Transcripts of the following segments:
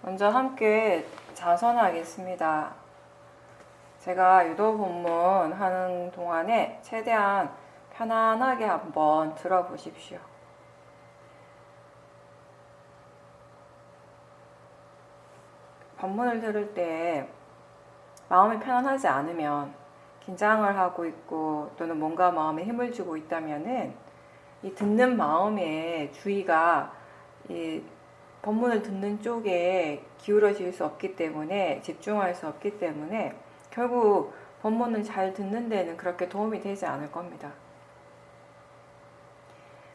먼저 함께 자선하겠습니다. 제가 유도 본문 하는 동안에 최대한 편안하게 한번 들어보십시오. 본문을 들을 때 마음이 편안하지 않으면, 긴장을 하고 있고 또는 뭔가 마음에 힘을 주고 있다면은 이 듣는 마음의 주의가 이 본문을 듣는 쪽에 기울어질 수 없기 때문에, 집중할 수 없기 때문에 결국 본문을 잘 듣는 데는 그렇게 도움이 되지 않을 겁니다.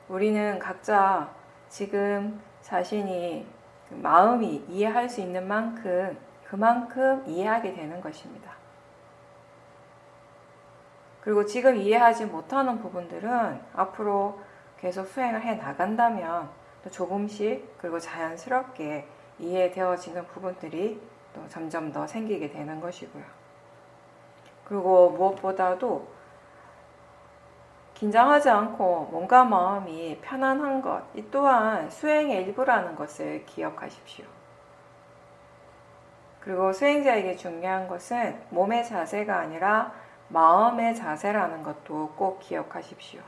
우리는 각자 지금 자신이 마음이 이해할 수 있는 만큼 그만큼 이해하게 되는 것입니다. 그리고 지금 이해하지 못하는 부분들은 앞으로 계속 수행을 해 나간다면 또 조금씩 그리고 자연스럽게 이해되어지는 부분들이 또 점점 더 생기게 되는 것이고요. 그리고 무엇보다도 긴장하지 않고 몸과 마음이 편안한 것, 이 또한 수행의 일부라는 것을 기억하십시오. 그리고 수행자에게 중요한 것은 몸의 자세가 아니라 마음의 자세라는 것도 꼭 기억하십시오.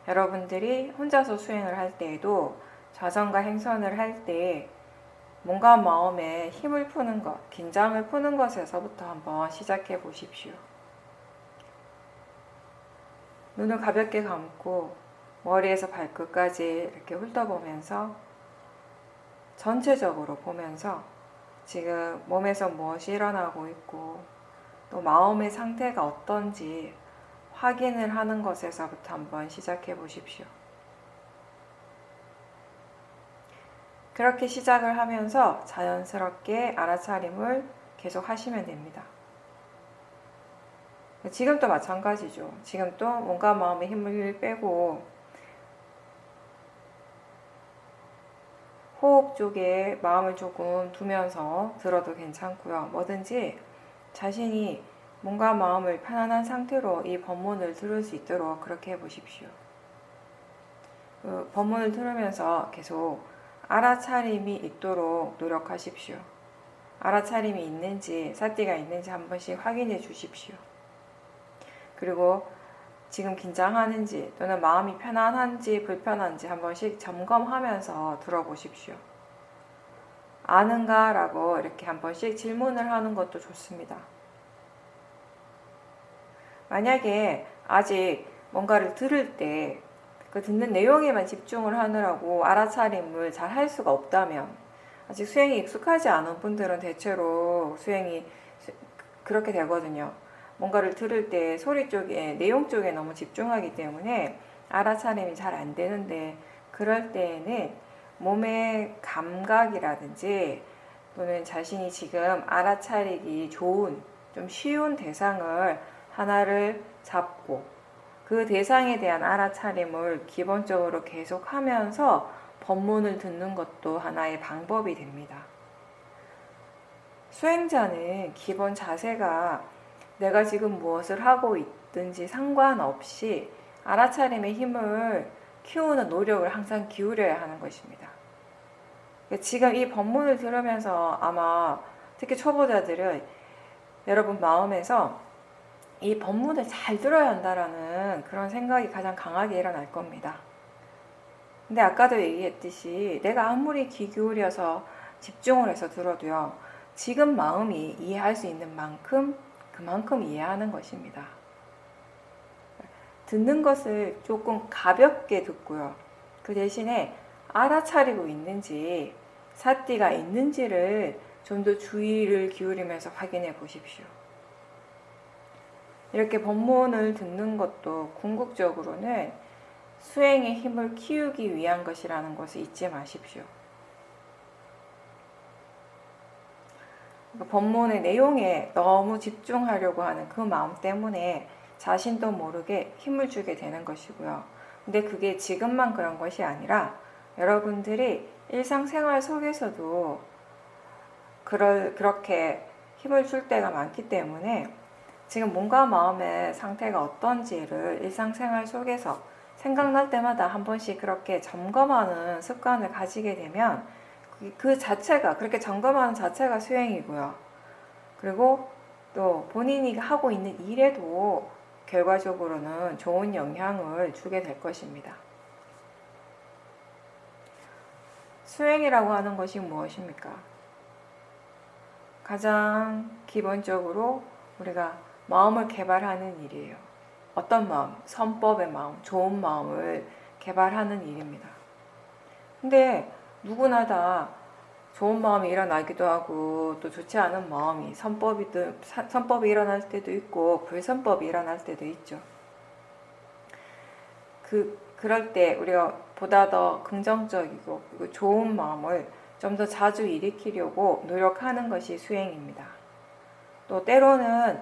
여러분들이 혼자서 수행을 할 때에도 자선과 행선을 할 때 몸과 마음에 힘을 푸는 것, 긴장을 푸는 것에서부터 한번 시작해 보십시오. 눈을 가볍게 감고 머리에서 발끝까지 이렇게 훑어보면서 전체적으로 보면서 지금 몸에서 무엇이 일어나고 있고 또 마음의 상태가 어떤지 확인을 하는 것에서부터 한번 시작해 보십시오. 그렇게 시작을 하면서 자연스럽게 알아차림을 계속 하시면 됩니다. 지금도 마찬가지죠. 지금도 몸과 마음의 힘을 빼고 호흡 쪽에 마음을 조금 두면서 들어도 괜찮고요. 뭐든지 자신이 몸과 마음을 편안한 상태로 이 법문을 들을 수 있도록 그렇게 해보십시오. 법문을 들으면서 계속 알아차림이 있도록 노력하십시오. 알아차림이 있는지, 사띠가 있는지 한 번씩 확인해 주십시오. 그리고 지금 긴장하는지 또는 마음이 편안한지 불편한지 한 번씩 점검하면서 들어보십시오. 아는가? 라고 이렇게 한 번씩 질문을 하는 것도 좋습니다. 만약에 아직 뭔가를 들을 때 그 듣는 내용에만 집중을 하느라고 알아차림을 잘 할 수가 없다면, 아직 수행이 익숙하지 않은 분들은 대체로 수행이 그렇게 되거든요. 뭔가를 들을 때 소리 쪽에, 내용 쪽에 너무 집중하기 때문에 알아차림이 잘 안 되는데, 그럴 때에는 몸의 감각이라든지 또는 자신이 지금 알아차리기 좋은 좀 쉬운 대상을 하나를 잡고 그 대상에 대한 알아차림을 기본적으로 계속하면서 법문을 듣는 것도 하나의 방법이 됩니다. 수행자는 기본 자세가 내가 지금 무엇을 하고 있든지 상관없이 알아차림의 힘을 키우는 노력을 항상 기울여야 하는 것입니다. 지금 이 법문을 들으면서 아마 특히 초보자들은 여러분 마음에서 이 법문을 잘 들어야 한다라는 그런 생각이 가장 강하게 일어날 겁니다. 근데 아까도 얘기했듯이 내가 아무리 귀 기울여서 집중을 해서 들어도요, 지금 마음이 이해할 수 있는 만큼 그만큼 이해하는 것입니다. 듣는 것을 조금 가볍게 듣고요, 그 대신에 알아차리고 있는지 사띠가 있는지를 좀 더 주의를 기울이면서 확인해 보십시오. 이렇게 법문을 듣는 것도 궁극적으로는 수행의 힘을 키우기 위한 것이라는 것을 잊지 마십시오. 법문의 내용에 너무 집중하려고 하는 그 마음 때문에 자신도 모르게 힘을 주게 되는 것이고요. 근데 그게 지금만 그런 것이 아니라 여러분들이 일상생활 속에서도 그렇게 힘을 줄 때가 많기 때문에 지금 몸과 마음의 상태가 어떤지를 일상생활 속에서 생각날 때마다 한 번씩 그렇게 점검하는 습관을 가지게 되면 그 자체가, 그렇게 점검하는 자체가 수행이고요. 그리고 또 본인이 하고 있는 일에도 결과적으로는 좋은 영향을 주게 될 것입니다. 수행이라고 하는 것이 무엇입니까? 가장 기본적으로 우리가 마음을 개발하는 일이에요. 어떤 마음? 선법의 마음, 좋은 마음을 개발하는 일입니다. 근데 누구나 다 좋은 마음이 일어나기도 하고 또 좋지 않은 마음이 선법이 일어날 때도 있고 불선법이 일어날 때도 있죠. 그럴 때 우리가 보다 더 긍정적이고 그리고 좋은 마음을 좀 더 자주 일으키려고 노력하는 것이 수행입니다. 또 때로는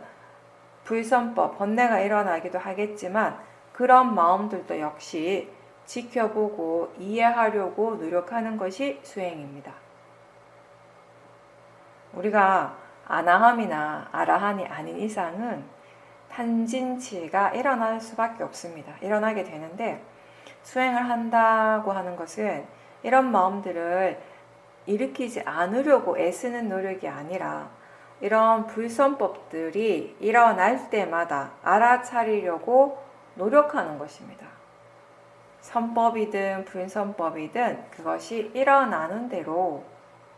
불선법, 번뇌가 일어나기도 하겠지만 그런 마음들도 역시 지켜보고 이해하려고 노력하는 것이 수행입니다. 우리가 아나함이나 아라한이 아닌 이상은 탄진치가 일어날 수밖에 없습니다. 일어나게 되는데 수행을 한다고 하는 것은 이런 마음들을 일으키지 않으려고 애쓰는 노력이 아니라 이런 불선법들이 일어날 때마다 알아차리려고 노력하는 것입니다. 선법이든 불선법이든 그것이 일어나는 대로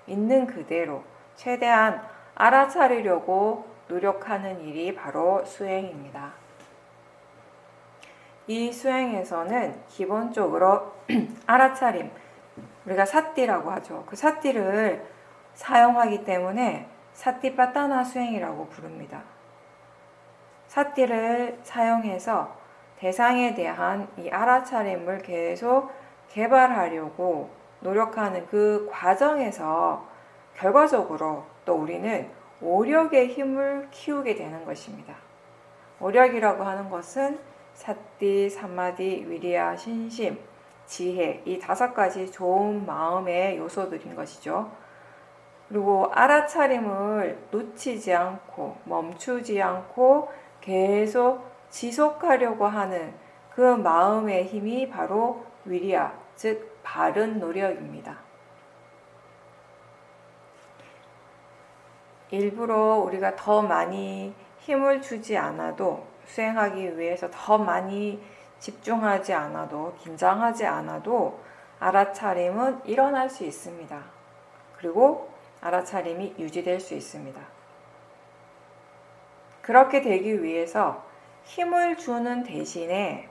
있는 그대로 최대한 알아차리려고 노력하는 일이 바로 수행입니다. 이 수행에서는 기본적으로 알아차림, 우리가 사띠라고 하죠. 그 사띠를 사용하기 때문에 사띠빠따나 수행이라고 부릅니다. 사띠를 사용해서 대상에 대한 이 알아차림을 계속 개발하려고 노력하는 그 과정에서 결과적으로 또 우리는 오력의 힘을 키우게 되는 것입니다. 오력이라고 하는 것은 사띠, 사마디, 위리야, 신심, 지혜 이 5가지 좋은 마음의 요소들인 것이죠. 그리고 알아차림을 놓치지 않고 멈추지 않고 계속 지속하려고 하는 그 마음의 힘이 바로 위리야, 즉 바른 노력입니다. 일부러 우리가 더 많이 힘을 주지 않아도 수행하기 위해서 더 많이 집중하지 않아도 긴장하지 않아도 알아차림은 일어날 수 있습니다. 그리고 알아차림이 유지될 수 있습니다. 그렇게 되기 위해서 힘을 주는 대신에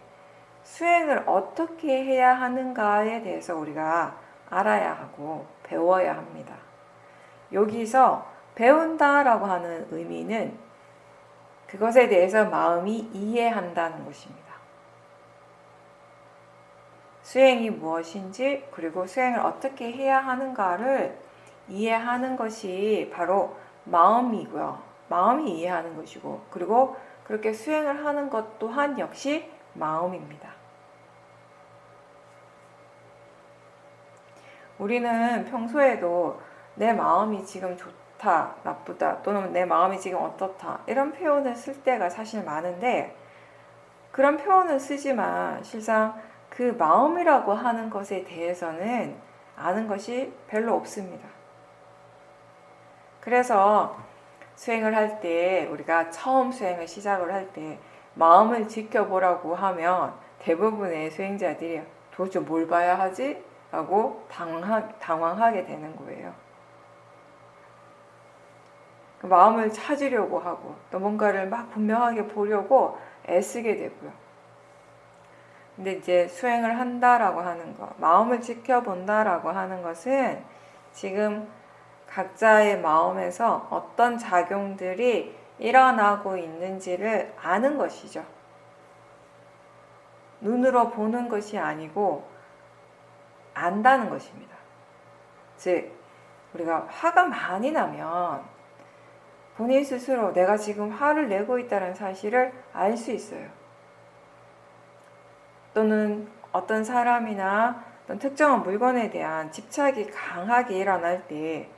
수행을 어떻게 해야 하는가에 대해서 우리가 알아야 하고 배워야 합니다. 여기서 배운다라고 하는 의미는 그것에 대해서 마음이 이해한다는 것입니다. 수행이 무엇인지 그리고 수행을 어떻게 해야 하는가를 이해하는 것이 바로 마음이고요. 마음이 이해하는 것이고 그리고 그렇게 수행을 하는 것 또한 역시 마음입니다. 우리는 평소에도 내 마음이 지금 좋다, 나쁘다 또는 내 마음이 지금 어떻다 이런 표현을 쓸 때가 사실 많은데 그런 표현을 쓰지만 실상 그 마음이라고 하는 것에 대해서는 아는 것이 별로 없습니다. 그래서 수행을 할 때 우리가 처음 수행을 시작을 할 때 마음을 지켜보라고 하면 대부분의 수행자들이 도대체 뭘 봐야 하지? 라고 당황하게 되는 거예요. 그 마음을 찾으려고 하고 또 뭔가를 막 분명하게 보려고 애쓰게 되고요. 근데 이제 수행을 한다라고 하는 것, 마음을 지켜본다라고 하는 것은 지금 각자의 마음에서 어떤 작용들이 일어나고 있는지를 아는 것이죠. 눈으로 보는 것이 아니고 안다는 것입니다. 즉, 우리가 화가 많이 나면 본인 스스로 내가 지금 화를 내고 있다는 사실을 알 수 있어요. 또는 어떤 사람이나 어떤 특정한 물건에 대한 집착이 강하게 일어날 때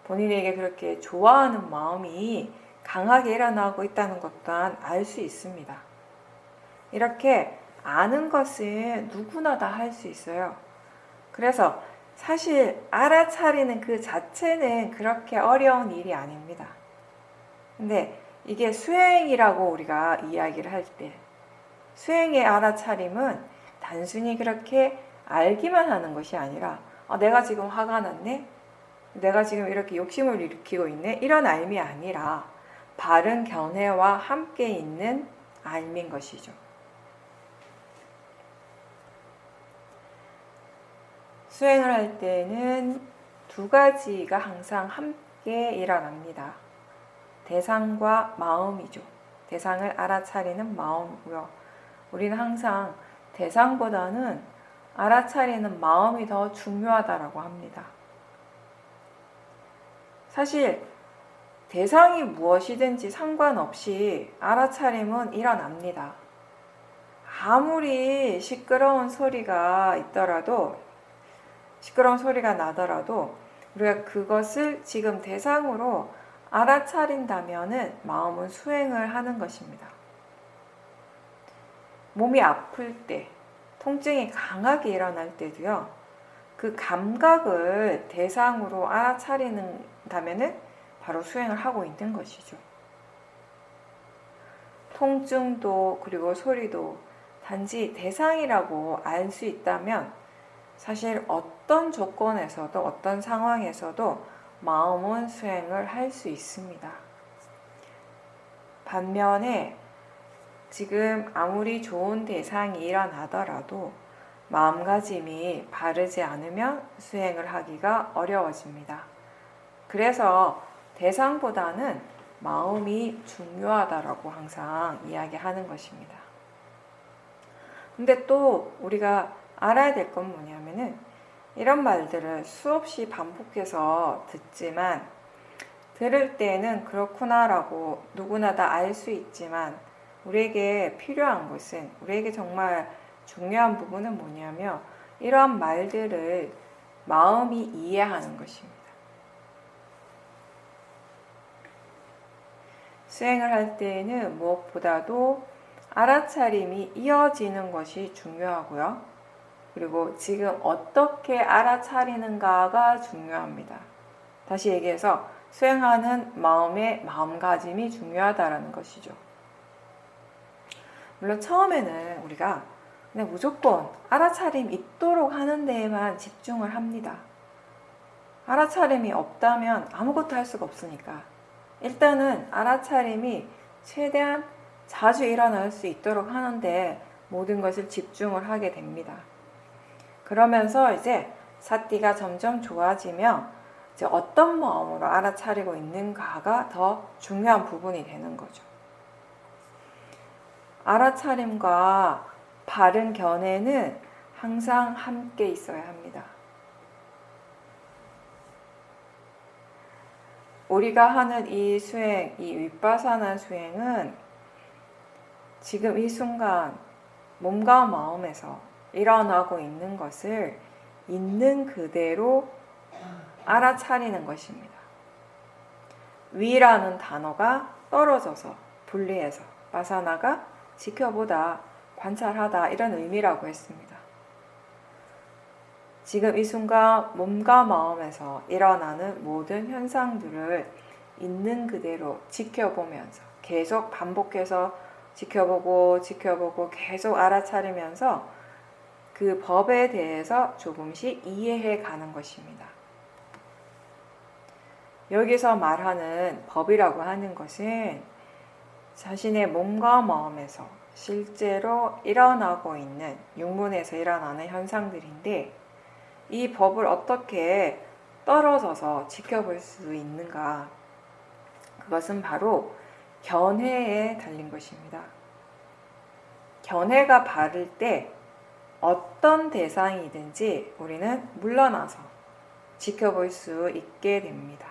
본인에게 그렇게 좋아하는 마음이 강하게 일어나고 있다는 것 또한 알 수 있습니다. 이렇게 아는 것은 누구나 다 할 수 있어요. 그래서 사실 알아차리는 그 자체는 그렇게 어려운 일이 아닙니다. 근데 이게 수행이라고 우리가 이야기를 할 때, 수행의 알아차림은 단순히 그렇게 알기만 하는 것이 아니라 내가 지금 화가 났네? 내가 지금 이렇게 욕심을 일으키고 있네? 이런 알미 아니라 바른 견해와 함께 있는 알미인 것이죠. 수행을 할 때는 두 가지가 항상 함께 일어납니다. 대상과 마음이죠. 대상을 알아차리는 마음이고요. 우리는 항상 대상보다는 알아차리는 마음이 더 중요하다고 합니다. 사실 대상이 무엇이든지 상관없이 알아차림은 일어납니다. 아무리 시끄러운 소리가 나더라도 우리가 그것을 지금 대상으로 알아차린다면은 마음은 수행을 하는 것입니다. 몸이 아플 때, 통증이 강하게 일어날 때도요, 그 감각을 대상으로 알아차린다면은 바로 수행을 하고 있는 것이죠. 통증도 그리고 소리도 단지 대상이라고 알 수 있다면 사실 어떤 조건에서도 어떤 상황에서도 마음은 수행을 할 수 있습니다. 반면에 지금 아무리 좋은 대상이 일어나더라도 마음가짐이 바르지 않으면 수행을 하기가 어려워집니다. 그래서 대상보다는 마음이 중요하다라고 항상 이야기하는 것입니다. 근데 또 우리가 알아야 될 건 뭐냐면은 이런 말들을 수없이 반복해서 듣지만 들을 때는 그렇구나라고 누구나 다 알 수 있지만 우리에게 필요한 것은, 우리에게 정말 중요한 부분은 뭐냐면 이러한 말들을 마음이 이해하는 것입니다. 수행을 할 때에는 무엇보다도 알아차림이 이어지는 것이 중요하고요. 그리고 지금 어떻게 알아차리는가가 중요합니다. 다시 얘기해서 수행하는 마음의 마음가짐이 중요하다는 것이죠. 물론 처음에는 우리가 그냥 무조건 알아차림 있도록 하는 데에만 집중을 합니다. 알아차림이 없다면 아무것도 할 수가 없으니까 일단은 알아차림이 최대한 자주 일어날 수 있도록 하는데 모든 것을 집중을 하게 됩니다. 그러면서 이제 사띠가 점점 좋아지면 이제 어떤 마음으로 알아차리고 있는가가 더 중요한 부분이 되는 거죠. 알아차림과 바른 견해는 항상 함께 있어야 합니다. 우리가 하는 이 수행, 이 윗바사나 수행은 지금 이 순간 몸과 마음에서 일어나고 있는 것을 있는 그대로 알아차리는 것입니다. 위라는 단어가 떨어져서 분리해서 바사나가 지켜보다, 관찰하다 이런 의미라고 했습니다. 지금 이 순간 몸과 마음에서 일어나는 모든 현상들을 있는 그대로 지켜보면서 계속 반복해서 지켜보고 계속 알아차리면서 그 법에 대해서 조금씩 이해해 가는 것입니다. 여기서 말하는 법이라고 하는 것은 자신의 몸과 마음에서 실제로 일어나고 있는 육문에서 일어나는 현상들인데 이 법을 어떻게 떨어져서 지켜볼 수 있는가? 그것은 바로 견해에 달린 것입니다. 견해가 바를 때 어떤 대상이든지 우리는 물러나서 지켜볼 수 있게 됩니다.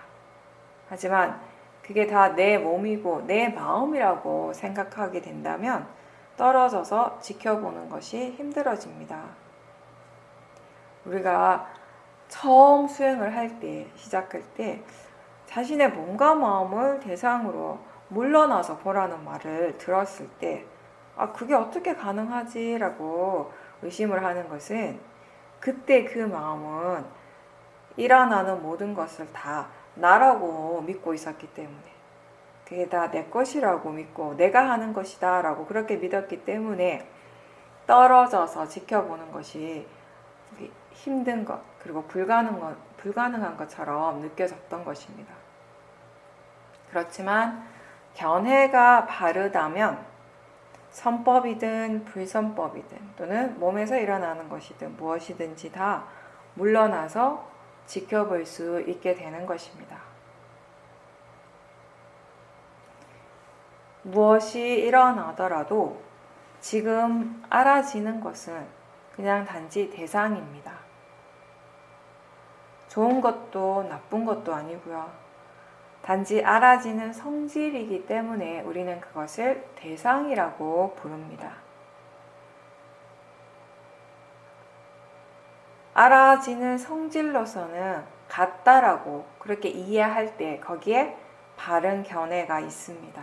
하지만 그게 다 내 몸이고 내 마음이라고 생각하게 된다면 떨어져서 지켜보는 것이 힘들어집니다. 우리가 처음 수행을 할 때, 시작할 때 자신의 몸과 마음을 대상으로 물러나서 보라는 말을 들었을 때 그게 어떻게 가능하지? 라고 의심을 하는 것은 그때 그 마음은 일어나는 모든 것을 다 나라고 믿고 있었기 때문에, 그게 다 내 것이라고 믿고 내가 하는 것이다 라고 그렇게 믿었기 때문에 떨어져서 지켜보는 것이 힘든 것, 그리고 불가능한 것처럼 느껴졌던 것입니다. 그렇지만 견해가 바르다면 선법이든 불선법이든 또는 몸에서 일어나는 것이든 무엇이든지 다 물러나서 지켜볼 수 있게 되는 것입니다. 무엇이 일어나더라도 지금 알아지는 것은 그냥 단지 대상입니다. 좋은 것도 나쁜 것도 아니고요. 단지 알아지는 성질이기 때문에 우리는 그것을 대상이라고 부릅니다. 알아지는 성질로서는 같다라고 그렇게 이해할 때 거기에 바른 견해가 있습니다.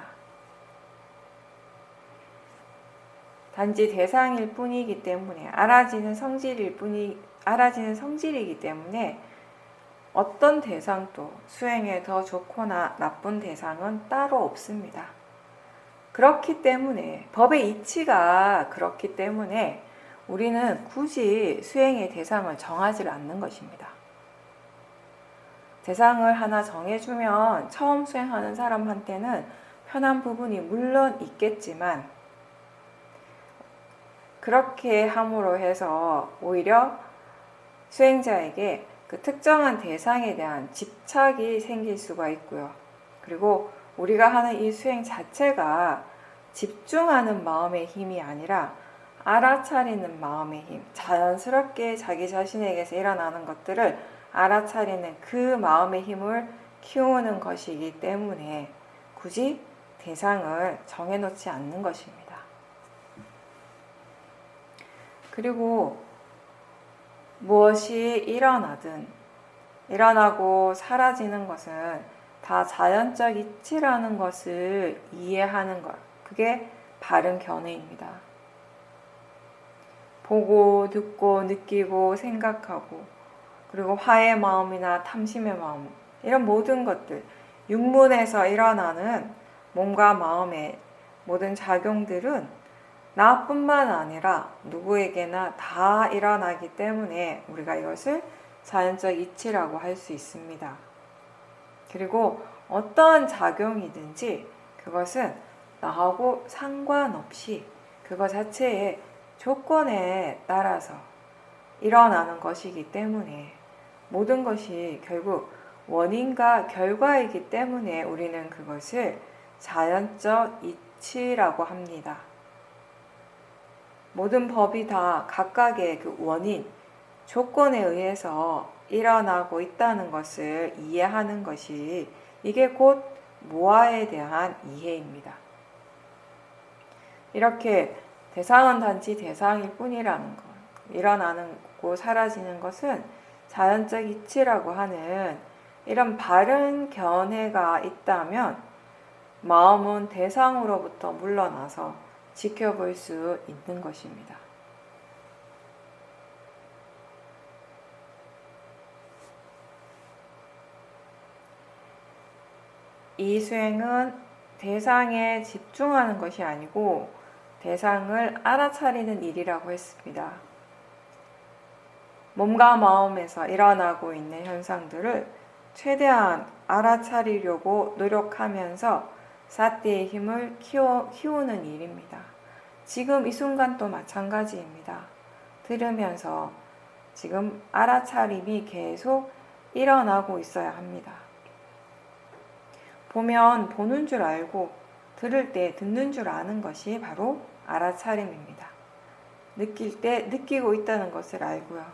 단지 대상일 뿐이기 때문에 알아지는 성질이기 때문에 어떤 대상도 수행에 더 좋거나 나쁜 대상은 따로 없습니다. 그렇기 때문에 법의 이치가 그렇기 때문에 우리는 굳이 수행의 대상을 정하지 않는 것입니다. 대상을 하나 정해주면 처음 수행하는 사람한테는 편한 부분이 물론 있겠지만 그렇게 함으로 해서 오히려 수행자에게 그 특정한 대상에 대한 집착이 생길 수가 있고요. 그리고 우리가 하는 이 수행 자체가 집중하는 마음의 힘이 아니라 알아차리는 마음의 힘, 자연스럽게 자기 자신에게서 일어나는 것들을 알아차리는 그 마음의 힘을 키우는 것이기 때문에 굳이 대상을 정해놓지 않는 것입니다. 그리고 무엇이 일어나고 사라지는 것은 다 자연적 이치라는 것을 이해하는 것, 그게 바른 견해입니다. 보고, 듣고, 느끼고, 생각하고, 그리고 화의 마음이나 탐심의 마음, 이런 모든 것들, 육문에서 일어나는 몸과 마음의 모든 작용들은 나뿐만 아니라 누구에게나 다 일어나기 때문에 우리가 이것을 자연적 이치라고 할 수 있습니다. 그리고 어떠한 작용이든지 그것은 나하고 상관없이 그것 자체의 조건에 따라서 일어나는 것이기 때문에 모든 것이 결국 원인과 결과이기 때문에 우리는 그것을 자연적 이치라고 합니다. 모든 법이 다 각각의 그 원인, 조건에 의해서 일어나고 있다는 것을 이해하는 것이 이게 곧 무아에 대한 이해입니다. 이렇게 대상은 단지 대상일 뿐이라는 것, 일어나고 사라지는 것은 자연적 이치라고 하는 이런 바른 견해가 있다면 마음은 대상으로부터 물러나서 지켜볼 수 있는 것입니다. 이 수행은 대상에 집중하는 것이 아니고 대상을 알아차리는 일이라고 했습니다. 몸과 마음에서 일어나고 있는 현상들을 최대한 알아차리려고 노력하면서 사띠의 힘을 키우는 일입니다. 지금 이 순간도 마찬가지입니다. 들으면서 지금 알아차림이 계속 일어나고 있어야 합니다. 보면 보는 줄 알고 들을 때 듣는 줄 아는 것이 바로 알아차림입니다. 느낄 때 느끼고 있다는 것을 알고요.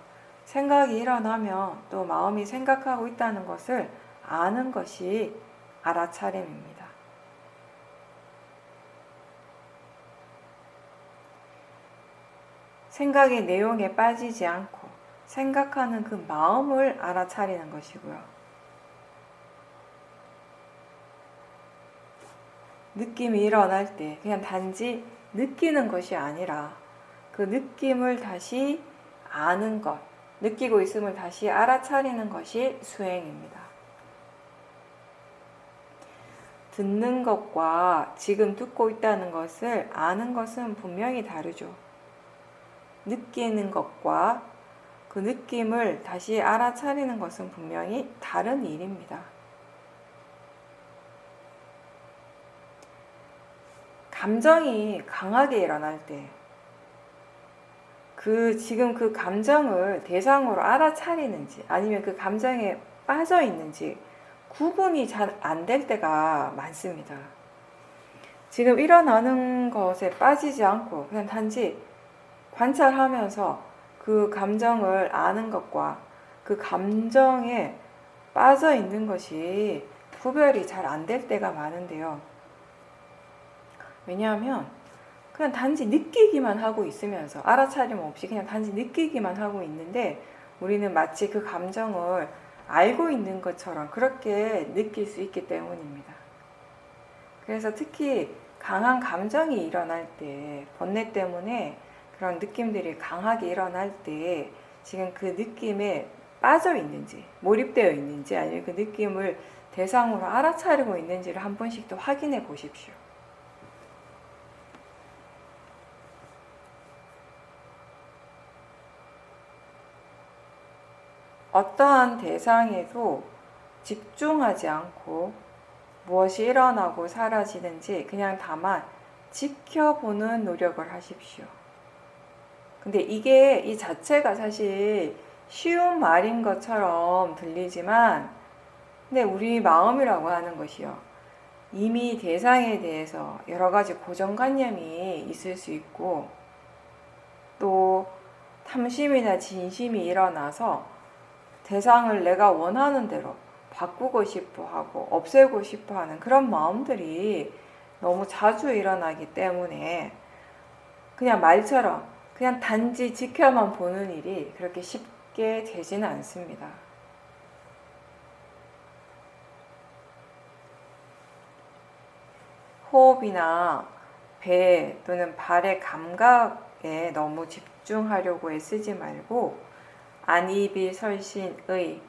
생각이 일어나면 또 마음이 생각하고 있다는 것을 아는 것이 알아차림입니다. 생각의 내용에 빠지지 않고 생각하는 그 마음을 알아차리는 것이고요. 느낌이 일어날 때 그냥 단지 느끼는 것이 아니라 그 느낌을 다시 아는 것, 느끼고 있음을 다시 알아차리는 것이 수행입니다. 듣는 것과 지금 듣고 있다는 것을 아는 것은 분명히 다르죠. 느끼는 것과 그 느낌을 다시 알아차리는 것은 분명히 다른 일입니다. 감정이 강하게 일어날 때, 지금 그 감정을 대상으로 알아차리는지 아니면 그 감정에 빠져 있는지 구분이 잘 안 될 때가 많습니다. 지금 일어나는 것에 빠지지 않고 그냥 단지 관찰하면서 그 감정을 아는 것과 그 감정에 빠져 있는 것이 구별이 잘 안 될 때가 많은데요. 왜냐하면 그냥 단지 느끼기만 하고 있으면서 알아차림 없이 그냥 단지 느끼기만 하고 있는데 우리는 마치 그 감정을 알고 있는 것처럼 그렇게 느낄 수 있기 때문입니다. 그래서 특히 강한 감정이 일어날 때, 번뇌 때문에 그런 느낌들이 강하게 일어날 때 지금 그 느낌에 빠져 있는지, 몰입되어 있는지 아니면 그 느낌을 대상으로 알아차리고 있는지를 한 번씩 더 확인해 보십시오. 어떠한 대상에도 집중하지 않고 무엇이 일어나고 사라지는지 그냥 다만 지켜보는 노력을 하십시오. 근데 이 자체가 사실 쉬운 말인 것처럼 들리지만, 근데 우리 마음이라고 하는 것이요. 이미 대상에 대해서 여러 가지 고정관념이 있을 수 있고, 또 탐심이나 진심이 일어나서 대상을 내가 원하는 대로 바꾸고 싶어 하고 없애고 싶어 하는 그런 마음들이 너무 자주 일어나기 때문에 그냥 말처럼 그냥 단지 지켜만 보는 일이 그렇게 쉽게 되지는 않습니다. 호흡이나 배 또는 발의 감각에 너무 집중하려고 애쓰지 말고 안이비설신의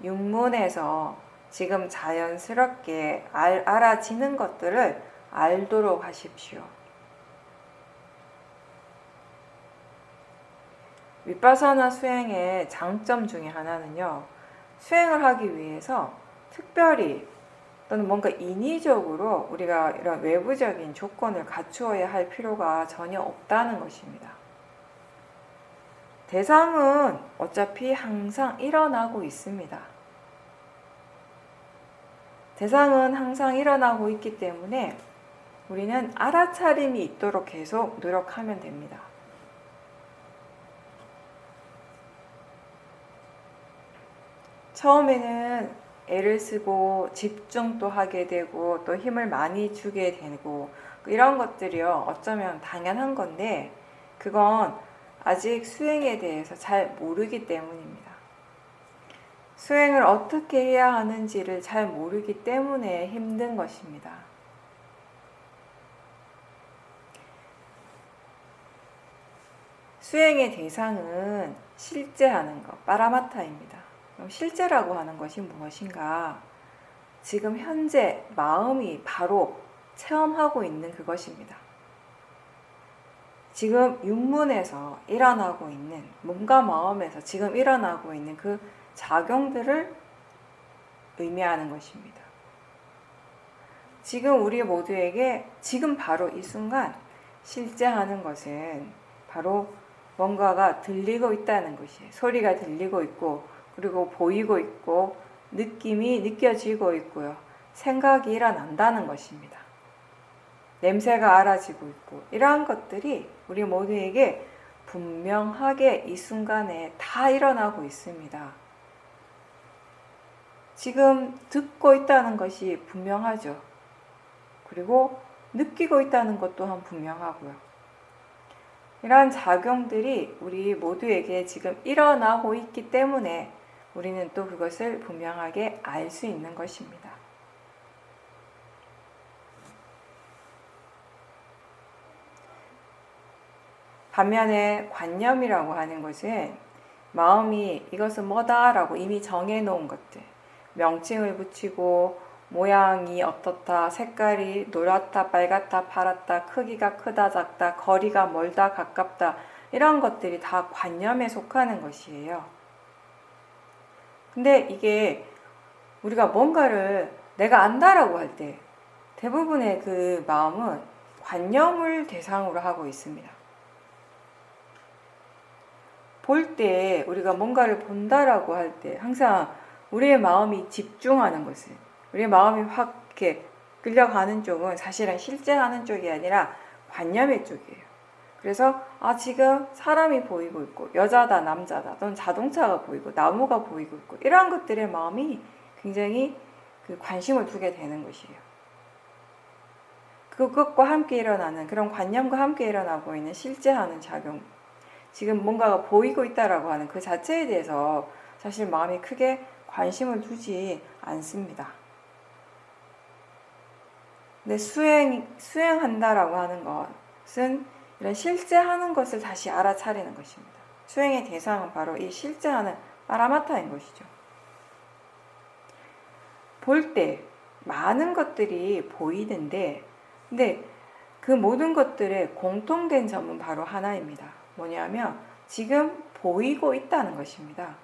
육문에서 지금 자연스럽게 알아지는 것들을 알도록 하십시오. 위파사나 수행의 장점 중에 하나는요, 수행을 하기 위해서 특별히 또는 뭔가 인위적으로 우리가 이런 외부적인 조건을 갖추어야 할 필요가 전혀 없다는 것입니다. 대상은 어차피 항상 일어나고 있습니다. 대상은 항상 일어나고 있기 때문에 우리는 알아차림이 있도록 계속 노력하면 됩니다. 처음에는 애를 쓰고 집중도 하게 되고 또 힘을 많이 주게 되고 이런 것들이요, 어쩌면 당연한 건데 그건 아직 수행에 대해서 잘 모르기 때문입니다. 수행을 어떻게 해야 하는지를 잘 모르기 때문에 힘든 것입니다. 수행의 대상은 실제하는 것, 빠라마타입니다. 그럼 실제라고 하는 것이 무엇인가? 지금 현재 마음이 바로 체험하고 있는 그것입니다. 지금 육문에서 일어나고 있는, 몸과 마음에서 지금 일어나고 있는 그 작용들을 의미하는 것입니다. 지금 우리 모두에게 지금 바로 이 순간 실제하는 것은 바로 뭔가가 들리고 있다는 것이에요. 소리가 들리고 있고, 그리고 보이고 있고, 느낌이 느껴지고 있고요. 생각이 일어난다는 것입니다. 냄새가 알아지고 있고, 이러한 것들이 우리 모두에게 분명하게 이 순간에 다 일어나고 있습니다. 지금 듣고 있다는 것이 분명하죠. 그리고 느끼고 있다는 것 또한 분명하고요. 이러한 작용들이 우리 모두에게 지금 일어나고 있기 때문에 우리는 또 그것을 분명하게 알 수 있는 것입니다. 반면에 관념이라고 하는 것은 마음이 이것은 뭐다라고 이미 정해놓은 것들, 명칭을 붙이고 모양이 어떻다, 색깔이 노랗다, 빨갛다, 파랗다, 크기가 크다, 작다, 거리가 멀다, 가깝다, 이런 것들이 다 관념에 속하는 것이에요. 근데 이게 우리가 뭔가를 내가 안다라고 할 때 대부분의 그 마음은 관념을 대상으로 하고 있습니다. 볼 때 우리가 뭔가를 본다라고 할 때 항상 우리의 마음이 집중하는 것을, 우리의 마음이 확 이렇게 끌려가는 쪽은 사실은 실제 하는 쪽이 아니라 관념의 쪽이에요. 그래서 지금 사람이 보이고 있고 여자다 남자다 또는 자동차가 보이고 나무가 보이고 있고 이러한 것들의 마음이 굉장히 그 관심을 두게 되는 것이에요. 그것과 함께 일어나는 그런 관념과 함께 일어나고 있는 실제 하는 작용, 지금 뭔가가 보이고 있다라고 하는 그 자체에 대해서 사실 마음이 크게 관심을 두지 않습니다. 근데 수행한다라고 하는 것은 이런 실제 하는 것을 다시 알아차리는 것입니다. 수행의 대상은 바로 이 실제 하는 파라마타인 것이죠. 볼 때 많은 것들이 보이는데, 근데 그 모든 것들의 공통된 점은 바로 하나입니다. 뭐냐면 지금 보이고 있다는 것입니다.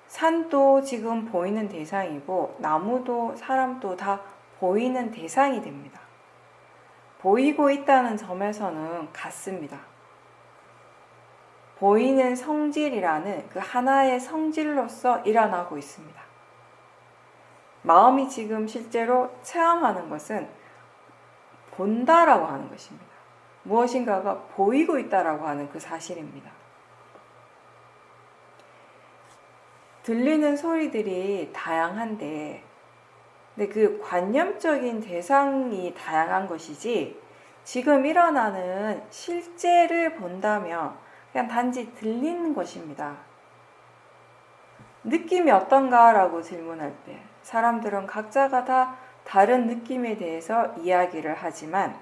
산도 지금 보이는 대상이고 나무도 사람도 다 보이는 대상이 됩니다. 보이고 있다는 점에서는 같습니다. 보이는 성질이라는 그 하나의 성질로서 일어나고 있습니다. 마음이 지금 실제로 체험하는 것은 본다라고 하는 것입니다. 무엇인가가 보이고 있다라고 하는 그 사실입니다. 들리는 소리들이 다양한데, 근데 그 관념적인 대상이 다양한 것이지 지금 일어나는 실제를 본다면 그냥 단지 들리는 것입니다. 느낌이 어떤가라고 질문할 때 사람들은 각자가 다 다른 느낌에 대해서 이야기를 하지만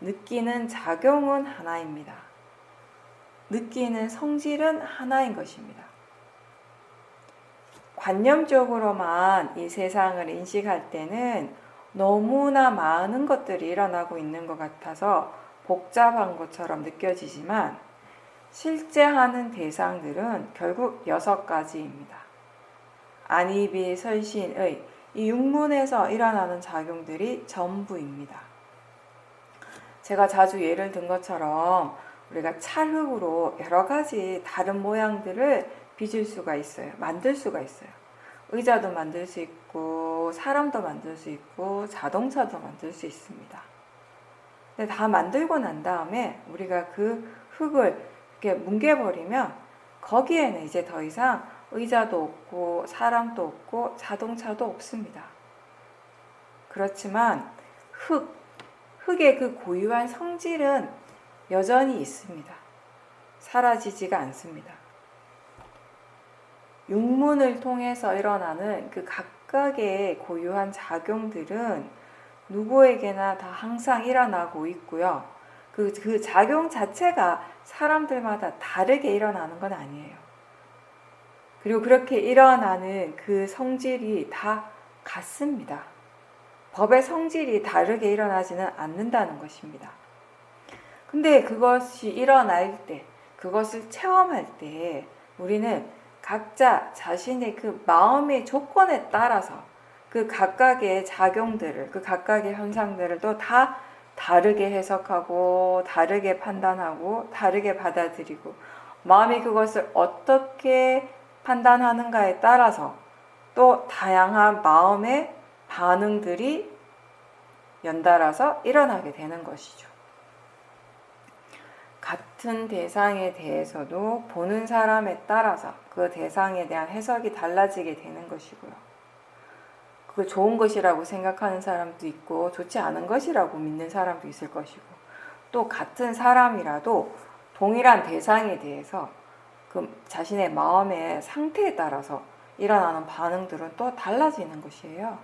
느끼는 작용은 하나입니다. 느끼는 성질은 하나인 것입니다. 관념적으로만 이 세상을 인식할 때는 너무나 많은 것들이 일어나고 있는 것 같아서 복잡한 것처럼 느껴지지만 실제 하는 대상들은 결국 6가지입니다. 안이비 설신의 이 육문에서 일어나는 작용들이 전부입니다. 제가 자주 예를 든 것처럼 우리가 찰흙으로 여러 가지 다른 모양들을 빚을 수가 있어요. 만들 수가 있어요. 의자도 만들 수 있고 사람도 만들 수 있고 자동차도 만들 수 있습니다. 근데 다 만들고 난 다음에 우리가 그 흙을 이렇게 뭉개버리면 거기에는 이제 더 이상 의자도 없고 사람도 없고 자동차도 없습니다. 그렇지만 흙의 그 고유한 성질은 여전히 있습니다. 사라지지가 않습니다. 육문을 통해서 일어나는 그 각각의 고유한 작용들은 누구에게나 다 항상 일어나고 있고요. 그 작용 자체가 사람들마다 다르게 일어나는 건 아니에요. 그리고 그렇게 일어나는 그 성질이 다 같습니다. 법의 성질이 다르게 일어나지는 않는다는 것입니다. 근데 그것이 일어날 때, 그것을 체험할 때 우리는 각자 자신의 그 마음의 조건에 따라서 그 각각의 작용들을, 그 각각의 현상들을 또 다 다르게 해석하고 다르게 판단하고 다르게 받아들이고 마음이 그것을 어떻게 판단하는가에 따라서 또 다양한 마음의 반응들이 연달아서 일어나게 되는 것이죠. 같은 대상에 대해서도 보는 사람에 따라서 그 대상에 대한 해석이 달라지게 되는 것이고요. 그걸 좋은 것이라고 생각하는 사람도 있고 좋지 않은 것이라고 믿는 사람도 있을 것이고 또 같은 사람이라도 동일한 대상에 대해서 그 자신의 마음의 상태에 따라서 일어나는 반응들은 또 달라지는 것이에요.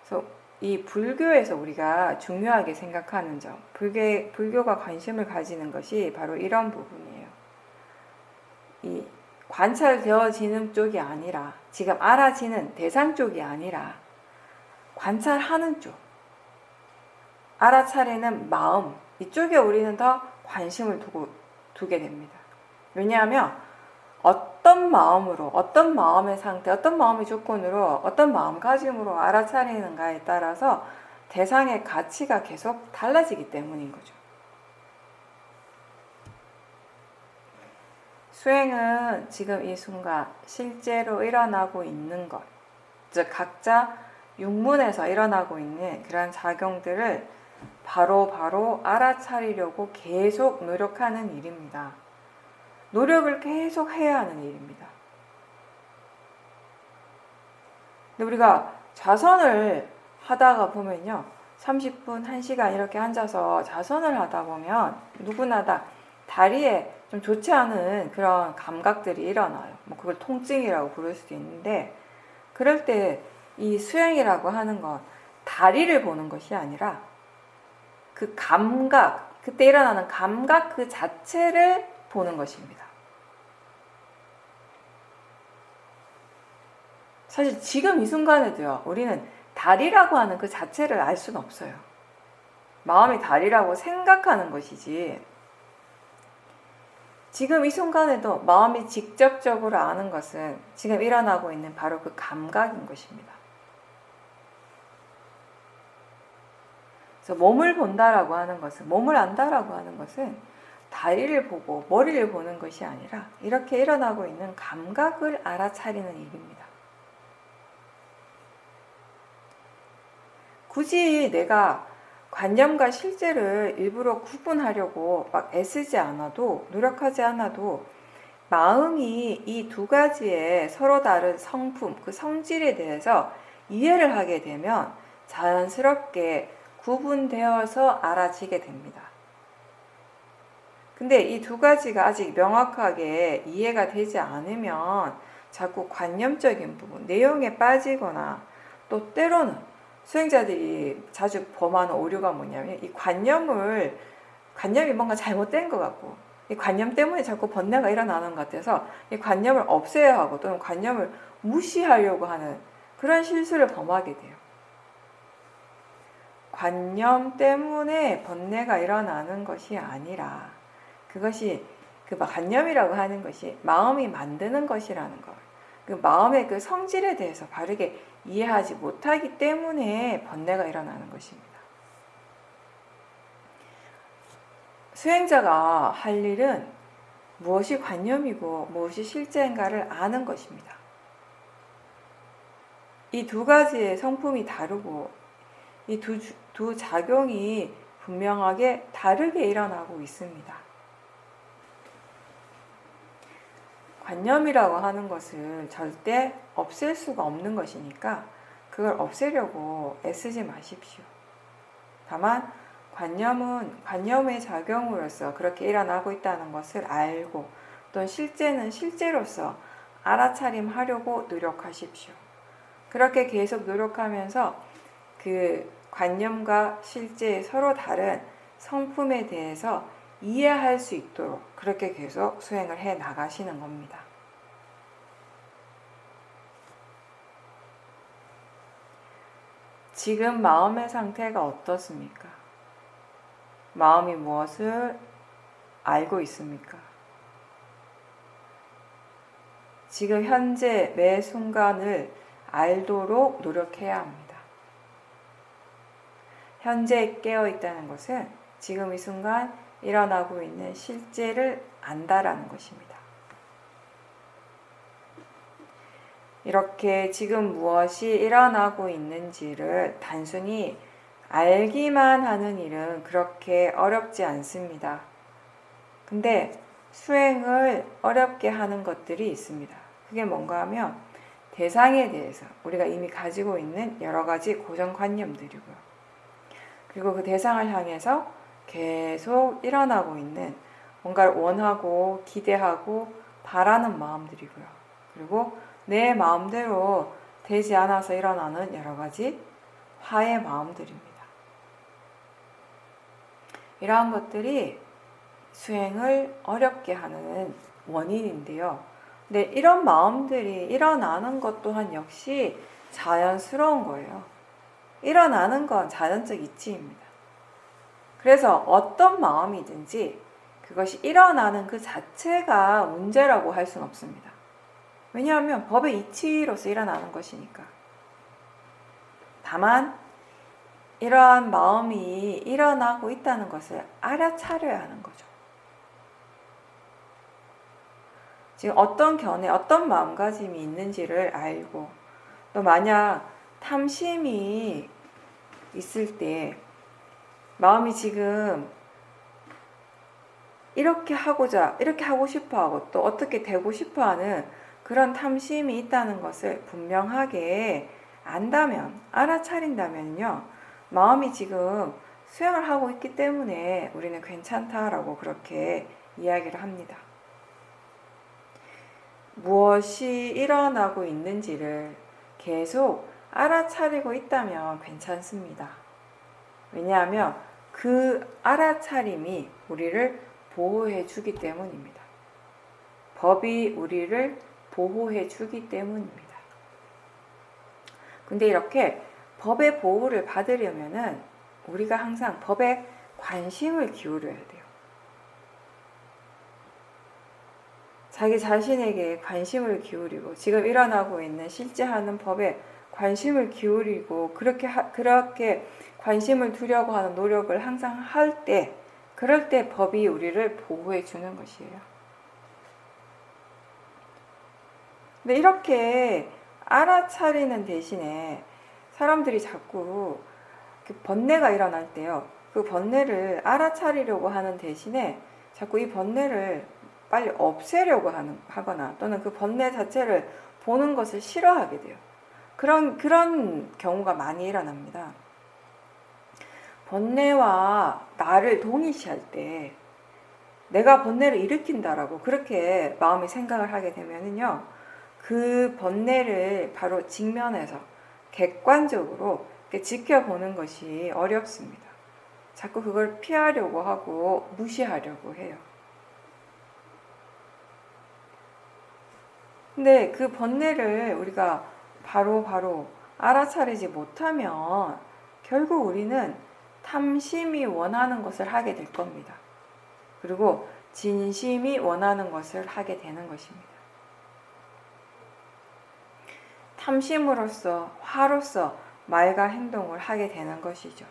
그래서 이 불교에서 우리가 중요하게 생각하는 점, 불교가 관심을 가지는 것이 바로 이런 부분이에요. 이 관찰되어지는 쪽이 아니라, 지금 알아지는 대상 쪽이 아니라 관찰하는 쪽, 알아차리는 마음, 이쪽에 우리는 더 관심을 두게 됩니다. 왜냐하면 어떤 마음으로, 어떤 마음의 상태, 어떤 마음의 조건으로, 어떤 마음가짐으로 알아차리는가에 따라서 대상의 가치가 계속 달라지기 때문인 거죠. 수행은 지금 이 순간 실제로 일어나고 있는 것, 즉 각자 육문에서 일어나고 있는 그런 작용들을 바로 알아차리려고 계속 노력하는 일입니다. 노력을 계속 해야 하는 일입니다. 근데 우리가 좌선을 하다가 보면요, 30분, 1시간 이렇게 앉아서 좌선을 하다 보면 누구나 다 다리에 좀 좋지 않은 그런 감각들이 일어나요. 뭐 그걸 통증이라고 부를 수도 있는데, 그럴 때 이 수행이라고 하는 건 다리를 보는 것이 아니라 그 감각, 그때 일어나는 감각 그 자체를 보는 것입니다. 사실 지금 이 순간에도요, 우리는 다리라고 하는 그 자체를 알 수는 없어요. 마음이 다리라고 생각하는 것이지, 지금 이 순간에도 마음이 직접적으로 아는 것은 지금 일어나고 있는 바로 그 감각인 것입니다. 그래서 몸을 본다라고 하는 것은, 몸을 안다라고 하는 것은 다리를 보고 머리를 보는 것이 아니라 이렇게 일어나고 있는 감각을 알아차리는 일입니다. 굳이 내가 관념과 실제를 일부러 구분하려고 막 애쓰지 않아도, 노력하지 않아도 마음이 이 두 가지의 서로 다른 성품, 그 성질에 대해서 이해를 하게 되면 자연스럽게 구분되어서 알아지게 됩니다. 근데 이 두 가지가 아직 명확하게 이해가 되지 않으면 자꾸 관념적인 부분, 내용에 빠지거나, 또 때로는 수행자들이 자주 범하는 오류가 뭐냐면, 이 관념이 뭔가 잘못된 것 같고, 이 관념 때문에 자꾸 번뇌가 일어나는 것 같아서 이 관념을 없애야 하고, 또는 관념을 무시하려고 하는 그런 실수를 범하게 돼요. 관념 때문에 번뇌가 일어나는 것이 아니라, 그것이 그 관념이라고 하는 것이 마음이 만드는 것이라는 것, 그 마음의 그 성질에 대해서 바르게 이해하지 못하기 때문에 번뇌가 일어나는 것입니다. 수행자가 할 일은 무엇이 관념이고 무엇이 실제인가를 아는 것입니다. 이 두 가지의 성품이 다르고 이 두 작용이 분명하게 다르게 일어나고 있습니다. 관념이라고 하는 것을 절대 없앨 수가 없는 것이니까 그걸 없애려고 애쓰지 마십시오. 다만 관념은 관념의 작용으로서 그렇게 일어나고 있다는 것을 알고, 또는 실제는 실제로서 알아차림하려고 노력하십시오. 그렇게 계속 노력하면서 그 관념과 실제의 서로 다른 성품에 대해서 이해할 수 있도록 그렇게 계속 수행을 해 나가시는 겁니다. 지금 마음의 상태가 어떻습니까? 마음이 무엇을 알고 있습니까? 지금 현재 매 순간을 알도록 노력해야 합니다. 현재 깨어 있다는 것은 지금 이 순간 일어나고 있는 실제를 안다라는 것입니다. 이렇게 지금 무엇이 일어나고 있는지를 단순히 알기만 하는 일은 그렇게 어렵지 않습니다. 근데 수행을 어렵게 하는 것들이 있습니다. 그게 뭔가 하면 대상에 대해서 우리가 이미 가지고 있는 여러 가지 고정관념들이고요. 그리고 그 대상을 향해서 계속 일어나고 있는 뭔가를 원하고 기대하고 바라는 마음들이고요. 그리고 내 마음대로 되지 않아서 일어나는 여러 가지 화의 마음들입니다. 이러한 것들이 수행을 어렵게 하는 원인인데요. 근데 이런 마음들이 일어나는 것 또한 역시 자연스러운 거예요. 일어나는 건 자연적 이치입니다. 그래서 어떤 마음이든지 그것이 일어나는 그 자체가 문제라고 할 수는 없습니다. 왜냐하면 법의 이치로서 일어나는 것이니까. 다만 이러한 마음이 일어나고 있다는 것을 알아차려야 하는 거죠. 지금 어떤 견해, 어떤 마음가짐이 있는지를 알고, 또 만약 탐심이 있을 때 마음이 지금 이렇게 하고자, 이렇게 하고 싶어 하고 또 어떻게 되고 싶어 하는 그런 탐심이 있다는 것을 분명하게 안다면, 알아차린다면요, 마음이 지금 수행을 하고 있기 때문에 우리는 괜찮다라고 그렇게 이야기를 합니다. 무엇이 일어나고 있는지를 계속 알아차리고 있다면 괜찮습니다. 왜냐하면 그 알아차림이 우리를 보호해 주기 때문입니다. 법이 우리를 보호해 주기 때문입니다. 근데 이렇게 법의 보호를 받으려면은 우리가 항상 법에 관심을 기울여야 돼요. 자기 자신에게 관심을 기울이고 지금 일어나고 있는 실제 하는 법에 관심을 기울이고 그렇게 관심을 두려고 하는 노력을 항상 할 때, 그럴 때 법이 우리를 보호해 주는 것이에요. 근데 이렇게 알아차리는 대신에 사람들이 자꾸 번뇌가 일어날 때요, 그 번뇌를 알아차리려고 하는 대신에 자꾸 이 번뇌를 빨리 없애려고 하거나 또는 그 번뇌 자체를 보는 것을 싫어하게 돼요. 그런 경우가 많이 일어납니다. 번뇌와 나를 동일시할 때 내가 번뇌를 일으킨다라고 그렇게 마음이 생각을 하게 되면은요, 그 번뇌를 바로 직면해서 객관적으로 지켜보는 것이 어렵습니다. 자꾸 그걸 피하려고 하고 무시하려고 해요. 근데 그 번뇌를 우리가 바로 알아차리지 못하면 결국 우리는 탐심이 원하는 것을 하게 될 겁니다. 그리고 진심이 원하는 것을 하게 되는 것입니다. 탐심으로써, 화로서 말과 행동을 하게 되는 것이죠.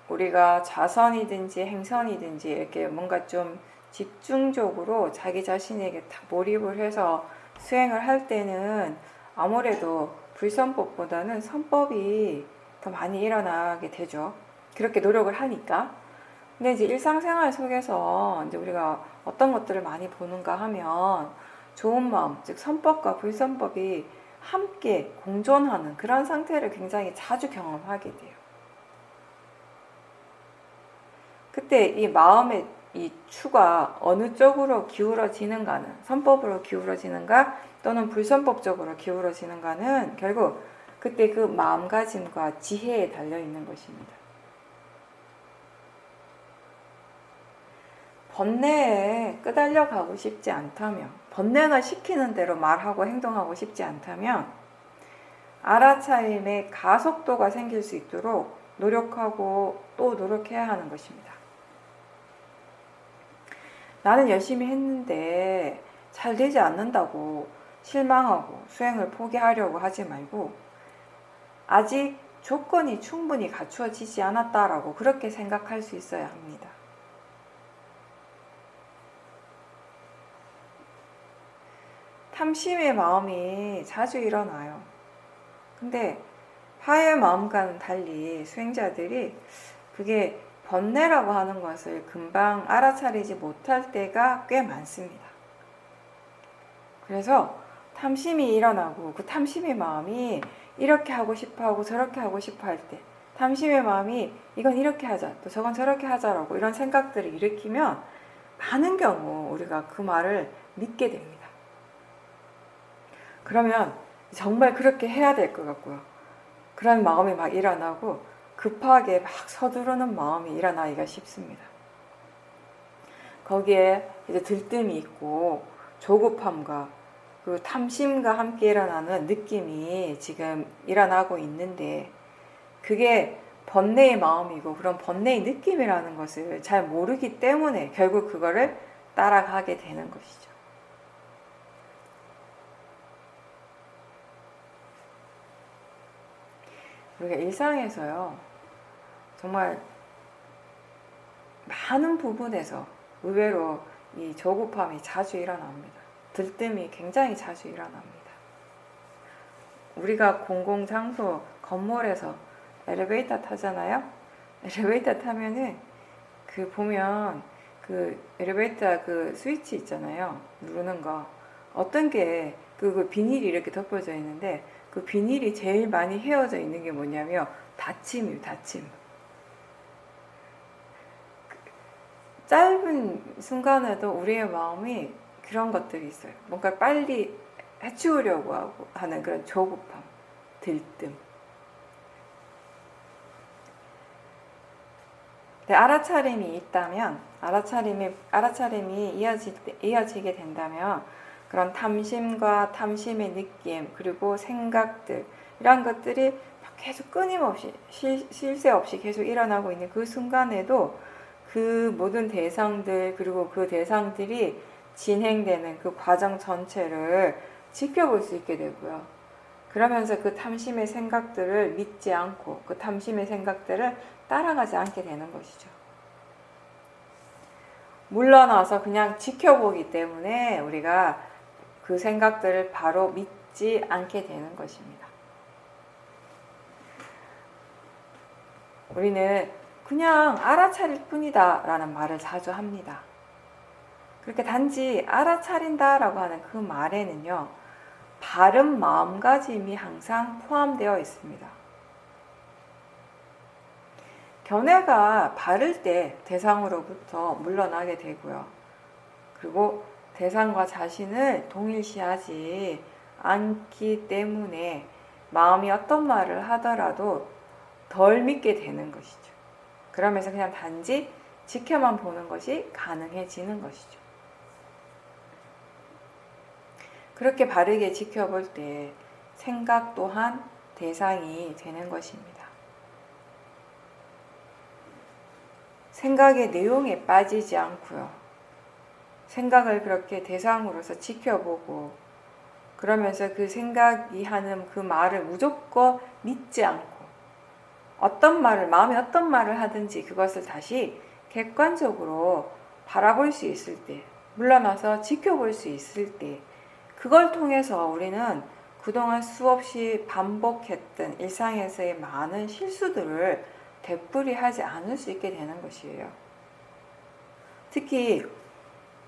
우리가 자선이든지 행선이든지 이렇게 뭔가 좀 집중적으로 자기 자신에게 딱 몰입을 해서 수행을 할 때는 아무래도 불선법보다는 선법이 더 많이 일어나게 되죠. 그렇게 노력을 하니까. 근데 이제 일상생활 속에서 이제 우리가 어떤 것들을 많이 보는가 하면 좋은 마음, 즉 선법과 불선법이 함께 공존하는 그런 상태를 굉장히 자주 경험하게 돼요. 그때 이 마음의 이 추가 어느 쪽으로 기울어지는가는, 선법으로 기울어지는가 또는 불선법적으로 기울어지는가는 결국 그때 그 마음가짐과 지혜에 달려있는 것입니다. 번뇌에 끄달려 가고 싶지 않다면, 번뇌가 시키는 대로 말하고 행동하고 싶지 않다면 알아차림의 가속도가 생길 수 있도록 노력하고 또 노력해야 하는 것입니다. 나는 열심히 했는데 잘 되지 않는다고 실망하고 수행을 포기하려고 하지 말고 아직 조건이 충분히 갖추어지지 않았다라고 그렇게 생각할 수 있어야 합니다. 탐심의 마음이 자주 일어나요. 근데 화의 마음과는 달리 수행자들이 그게 번뇌라고 하는 것을 금방 알아차리지 못할 때가 꽤 많습니다. 그래서 탐심이 일어나고 그 탐심의 마음이 이렇게 하고 싶어 하고 저렇게 하고 싶어 할 때, 탐심의 마음이 이건 이렇게 하자 또 저건 저렇게 하자라고 이런 생각들을 일으키면 많은 경우 우리가 그 말을 믿게 됩니다. 그러면 정말 그렇게 해야 될 것 같고요. 그런 마음이 막 일어나고 급하게 막 서두르는 마음이 일어나기가 쉽습니다. 거기에 이제 들뜸이 있고 조급함과 그 탐심과 함께 일어나는 느낌이 지금 일어나고 있는데, 그게 번뇌의 마음이고 그런 번뇌의 느낌이라는 것을 잘 모르기 때문에 결국 그거를 따라가게 되는 것이죠. 우리가 일상에서요, 정말 많은 부분에서 의외로 이 조급함이 자주 일어납니다. 들뜸이 굉장히 자주 일어납니다. 우리가 공공장소, 건물에서 엘리베이터 타잖아요. 엘리베이터 타면은 보면 엘리베이터 스위치 있잖아요. 누르는 거. 어떤 게 그 비닐이 이렇게 덮어져 있는데, 그 비닐이 제일 많이 헤어져 있는 게 뭐냐면 닫힘이에요. 닫힘. 짧은 순간에도 우리의 마음이 그런 것들이 있어요. 뭔가 빨리 해치우려고 하는 그런 조급함, 들뜸. 알아차림이 있다면, 알아차림이 이어지게 된다면, 그런 탐심과 탐심의 느낌, 그리고 생각들, 이런 것들이 계속 끊임없이, 쉴 새 없이 계속 일어나고 있는 그 순간에도 그 모든 대상들, 그리고 그 대상들이 진행되는 그 과정 전체를 지켜볼 수 있게 되고요. 그러면서 그 탐심의 생각들을 믿지 않고 그 탐심의 생각들을 따라가지 않게 되는 것이죠. 물러나서 그냥 지켜보기 때문에 우리가 그 생각들을 바로 믿지 않게 되는 것입니다. 우리는 그냥 알아차릴 뿐이다 라는 말을 자주 합니다. 그렇게 단지 알아차린다 라고 하는 그 말에는요, 바른 마음가짐이 항상 포함되어 있습니다. 견해가 바를 때 대상으로부터 물러나게 되고요. 그리고 대상과 자신을 동일시하지 않기 때문에 마음이 어떤 말을 하더라도 덜 믿게 되는 것이죠. 그러면서 그냥 단지 지켜만 보는 것이 가능해지는 것이죠. 그렇게 바르게 지켜볼 때 생각 또한 대상이 되는 것입니다. 생각의 내용에 빠지지 않고요. 생각을 그렇게 대상으로서 지켜보고, 그러면서 그 생각이 하는 그 말을 무조건 믿지 않고, 마음이 어떤 말을 하든지 그것을 다시 객관적으로 바라볼 수 있을 때, 물러나서 지켜볼 수 있을 때, 그걸 통해서 우리는 그동안 수없이 반복했던 일상에서의 많은 실수들을 되풀이하지 않을 수 있게 되는 것이에요. 특히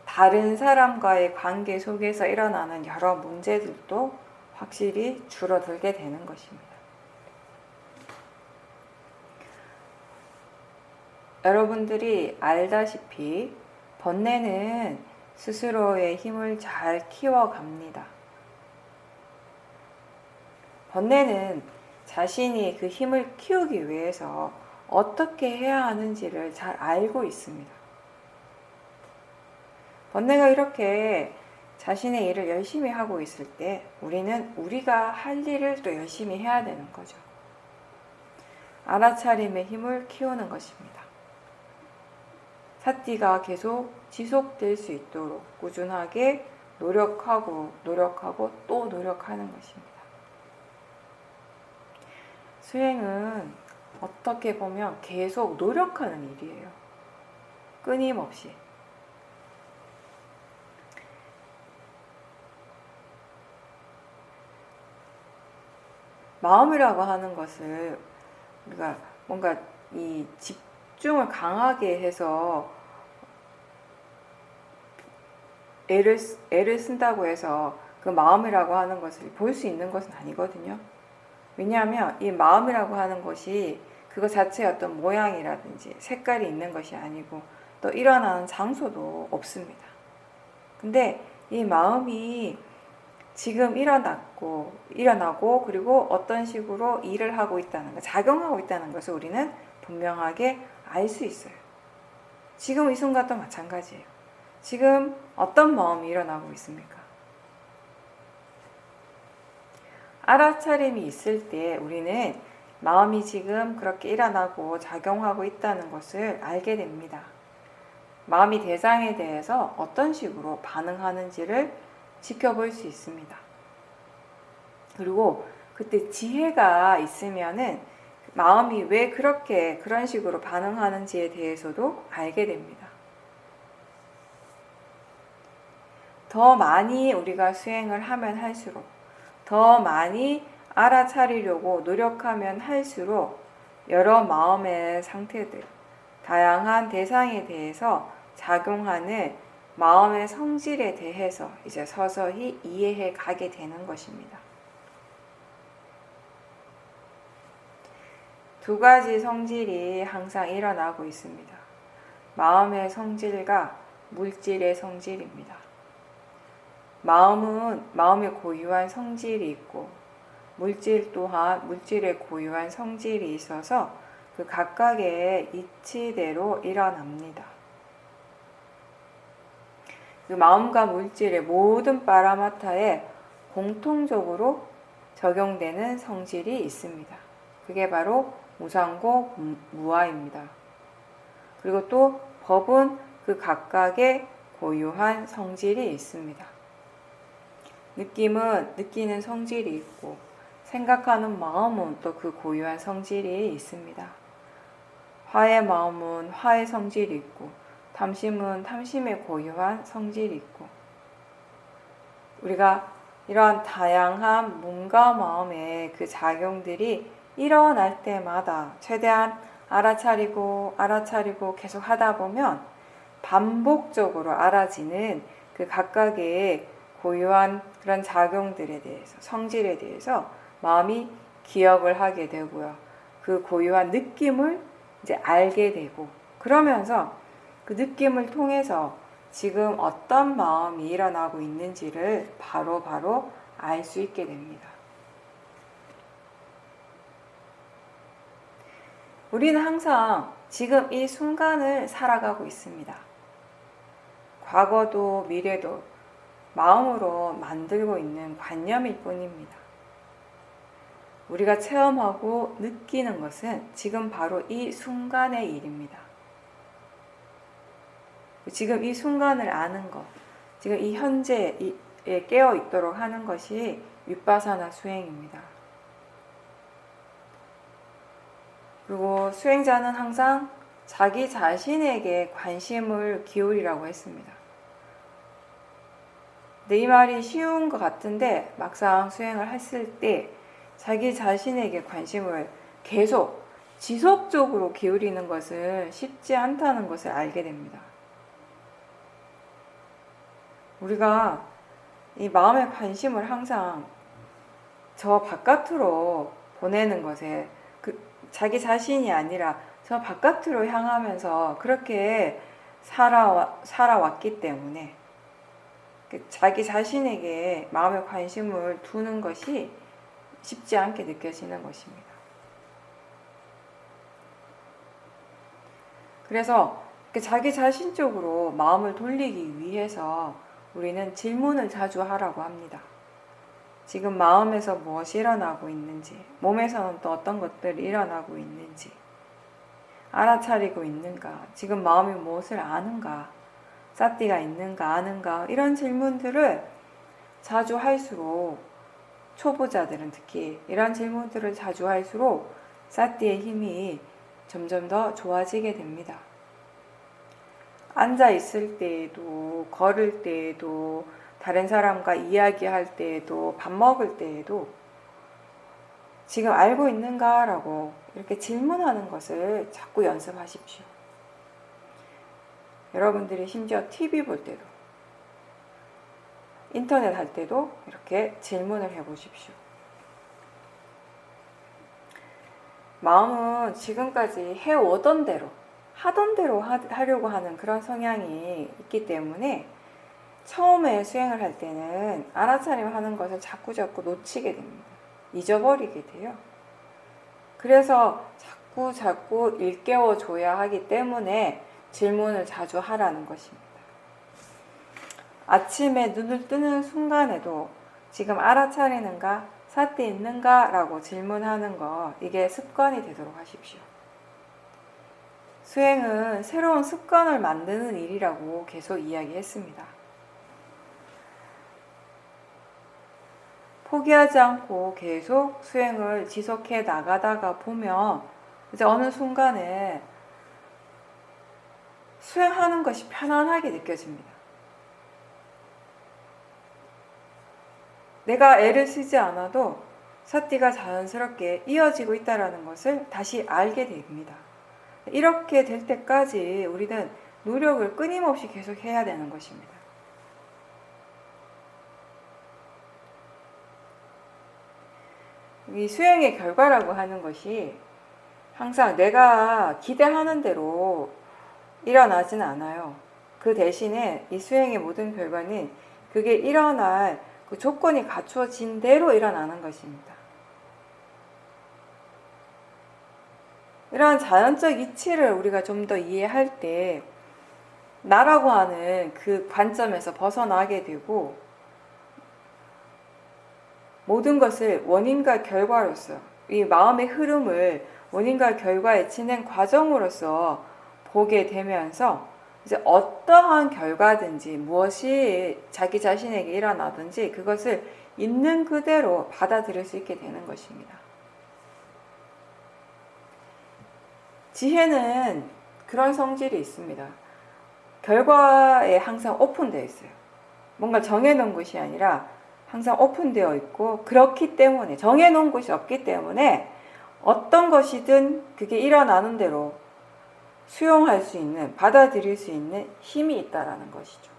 다른 사람과의 관계 속에서 일어나는 여러 문제들도 확실히 줄어들게 되는 것입니다. 여러분들이 알다시피 번뇌는 스스로의 힘을 잘 키워갑니다. 번뇌는 자신이 그 힘을 키우기 위해서 어떻게 해야 하는지를 잘 알고 있습니다. 번뇌가 이렇게 자신의 일을 열심히 하고 있을 때 우리는 우리가 할 일을 또 열심히 해야 되는 거죠. 알아차림의 힘을 키우는 것입니다. 사띠가 계속 지속될 수 있도록 꾸준하게 노력하고 또 노력하는 것입니다. 수행은 어떻게 보면 계속 노력하는 일이에요. 끊임없이. 마음이라고 하는 것을 우리가 뭔가 이 집중을 강하게 해서 애를 쓴다고 해서 그 마음이라고 하는 것을 볼 수 있는 것은 아니거든요. 왜냐하면 이 마음이라고 하는 것이 그거 자체의 어떤 모양이라든지 색깔이 있는 것이 아니고 또 일어나는 장소도 없습니다. 근데 이 마음이 지금 일어나고 그리고 어떤 식으로 일을 하고 있다는 것, 작용하고 있다는 것을 우리는 분명하게 알 수 있어요. 지금 이 순간도 마찬가지예요. 지금 어떤 마음이 일어나고 있습니까? 알아차림이 있을 때 우리는 마음이 지금 그렇게 일어나고 작용하고 있다는 것을 알게 됩니다. 마음이 대상에 대해서 어떤 식으로 반응하는지를 지켜볼 수 있습니다. 그리고 그때 지혜가 있으면은 마음이 왜 그런 식으로 반응하는지에 대해서도 알게 됩니다. 더 많이 우리가 수행을 하면 할수록, 더 많이 알아차리려고 노력하면 할수록 여러 마음의 상태들, 다양한 대상에 대해서 작용하는 마음의 성질에 대해서 이제 서서히 이해해 가게 되는 것입니다. 두 가지 성질이 항상 일어나고 있습니다. 마음의 성질과 물질의 성질입니다. 마음은 마음의 고유한 성질이 있고 물질 또한 물질의 고유한 성질이 있어서 그 각각의 이치대로 일어납니다. 그 마음과 물질의 모든 파라마타에 공통적으로 적용되는 성질이 있습니다. 그게 바로 무상고 무아입니다. 그리고 또 법은 그 각각의 고유한 성질이 있습니다. 느낌은 느끼는 성질이 있고 생각하는 마음은 또 그 고유한 성질이 있습니다. 화의 마음은 화의 성질이 있고 탐심은 탐심의 고유한 성질이 있고 우리가 이러한 다양한 몸과 마음의 그 작용들이 일어날 때마다 최대한 알아차리고 계속 하다 보면 반복적으로 알아지는 그 각각의 고유한 그런 작용들에 대해서 성질에 대해서 마음이 기억을 하게 되고요. 그 고유한 느낌을 이제 알게 되고 그러면서 그 느낌을 통해서 지금 어떤 마음이 일어나고 있는지를 바로 알 수 있게 됩니다. 우리는 항상 지금 이 순간을 살아가고 있습니다. 과거도 미래도 마음으로 만들고 있는 관념일 뿐입니다. 우리가 체험하고 느끼는 것은 지금 바로 이 순간의 일입니다. 지금 이 순간을 아는 것, 지금 이 현재에 깨어 있도록 하는 것이 윗바사나 수행입니다. 그리고 수행자는 항상 자기 자신에게 관심을 기울이라고 했습니다. 근데 이 말이 쉬운 것 같은데 막상 수행을 했을 때 자기 자신에게 관심을 계속 지속적으로 기울이는 것은 쉽지 않다는 것을 알게 됩니다. 우리가 이 마음의 관심을 항상 저 바깥으로 보내는 것에 자기 자신이 아니라 저 바깥으로 향하면서 그렇게 살아왔기 때문에 자기 자신에게 마음의 관심을 두는 것이 쉽지 않게 느껴지는 것입니다. 그래서 자기 자신 쪽으로 마음을 돌리기 위해서 우리는 질문을 자주 하라고 합니다. 지금 마음에서 무엇이 일어나고 있는지, 몸에서는 또 어떤 것들이 일어나고 있는지, 알아차리고 있는가, 지금 마음이 무엇을 아는가, 사띠가 있는가, 아는가, 이런 질문들을 자주 할수록, 초보자들은 특히 이런 질문들을 자주 할수록 사띠의 힘이 점점 더 좋아지게 됩니다. 앉아 있을 때에도, 걸을 때에도, 다른 사람과 이야기할 때에도, 밥 먹을 때에도 지금 알고 있는가? 라고 이렇게 질문하는 것을 자꾸 연습하십시오. 여러분들이 심지어 TV 볼 때도, 인터넷 할 때도 이렇게 질문을 해보십시오. 마음은 지금까지 해오던 대로, 하던 대로 하려고 하는 그런 성향이 있기 때문에 처음에 수행을 할 때는 알아차림 하는 것을 자꾸 놓치게 됩니다. 잊어버리게 돼요. 그래서 자꾸 일깨워 줘야 하기 때문에 질문을 자주 하라는 것입니다. 아침에 눈을 뜨는 순간에도 지금 알아차리는가? 사띠 있는가? 라고 질문하는 거, 이게 습관이 되도록 하십시오. 수행은 새로운 습관을 만드는 일이라고 계속 이야기했습니다. 포기하지 않고 계속 수행을 지속해 나가다가 보면 이제 어느 순간에 수행하는 것이 편안하게 느껴집니다. 내가 애를 쓰지 않아도 사띠가 자연스럽게 이어지고 있다는 것을 다시 알게 됩니다. 이렇게 될 때까지 우리는 노력을 끊임없이 계속 해야 되는 것입니다. 이 수행의 결과라고 하는 것이 항상 내가 기대하는 대로 일어나지는 않아요. 그 대신에 이 수행의 모든 결과는 그게 일어날 그 조건이 갖추어진 대로 일어나는 것입니다. 이러한 자연적 이치를 우리가 좀 더 이해할 때 나라고 하는 그 관점에서 벗어나게 되고 모든 것을 원인과 결과로서 이 마음의 흐름을 원인과 결과의 진행 과정으로서 보게 되면서 이제 어떠한 결과든지 무엇이 자기 자신에게 일어나든지 그것을 있는 그대로 받아들일 수 있게 되는 것입니다. 지혜는 그런 성질이 있습니다. 결과에 항상 오픈되어 있어요. 뭔가 정해놓은 것이 아니라 항상 오픈되어 있고, 그렇기 때문에 정해놓은 것이 없기 때문에 어떤 것이든 그게 일어나는 대로 수용할 수 있는, 받아들일 수 있는 힘이 있다라는 것이죠.